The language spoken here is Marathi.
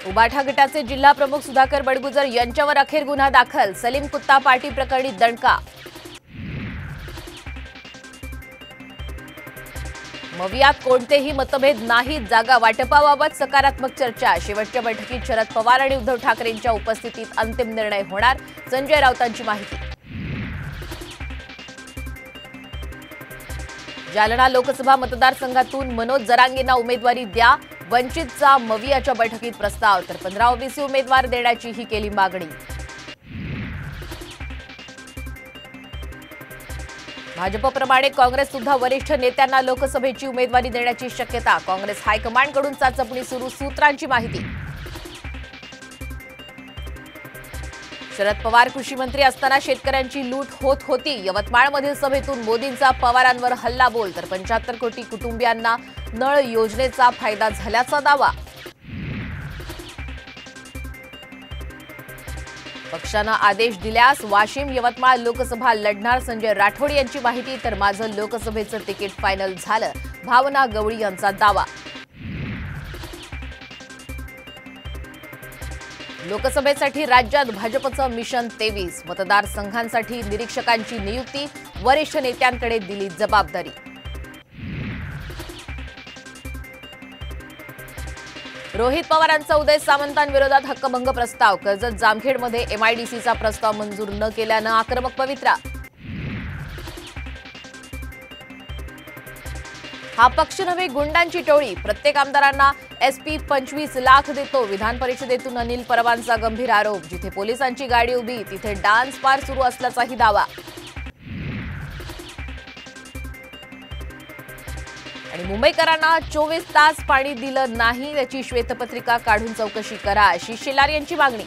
उबाठा गटाचे जिल्हा प्रमुख सुधाकर बडगुजर यांच्यावर अखेर गुन्हा दाखल। सलीम कुत्ता पार्टी प्रकरणी दणका। मवियात कोणतेही मतभेद नाहीत, जागा वाटपाबाबत सकारात्मक चर्चा। शेवटच्या बैठकीत शरद पवार आणि उद्धव ठाकरेंच्या उपस्थितीत अंतिम निर्णय होणार, संजय राऊतांची माहिती। जालना लोकसभा मतदारसंघातून मनोज जरांगेंना उमेदवारी द्या, वंचितचा मवियाच्या बैठकीत प्रस्ताव। तर 15 ओबीसी उमेदवार देण्याचीही केली मागणी। भाजपप्रमाणे काँग्रेस सुद्धा वरिष्ठ नेत्यांना लोकसभेची उमेदवारी देण्याची शक्यता। काँग्रेस हायकमांडकडून चाचपणी सुरू, सूत्रांची माहिती। शरद पवार कृषी मंत्री असताना शेतकऱ्यांची लूट होत होती। यवतमाळमधील सभेतून मोदींचा पवारांवर हल्लाबोल। तर 75 कोटी कुटुंबियांना नळ योजनेचा फायदा झाल्याचा दावा। पक्षानं आदेश दिल्यास वाशिम यवतमाळ लोकसभा लढणार, संजय राठोड यांची माहिती। तर माझं लोकसभेचं तिकीट फायनल झालं, भावना गवळी यांचा दावा। लोकसभेसाठी राज्यात भाजपचं मिशन 23, मतदारसंघांसाठी निरीक्षकांची नियुक्ती, वरिष्ठ नेत्यांकडे दिली जबाबदारी। रोहित पवारांचा उदय सामंतांविरोधात हक्कभंग प्रस्ताव। कर्जत जामखेडमध्ये एमआयडीसीचा प्रस्ताव मंजूर न केल्यानं आक्रमक पवित्रा। हा पक्ष नव्हे गुंडांची टोळी, प्रत्येक आमदारांना एसपी 25 लाख देतो। विधान परिषदेतून अनिल परबांचा गंभीर आरोप। जिथे पोलिसांची गाडी उभी तिथे डान्स बार सुरू असल्याचाही दावा। आणि मुंबईकरांना 24 तास पाणी दिलं नाही, त्याची श्वेतपत्रिका काढून चौकशी करा, अशी शेलार यांची मागणी।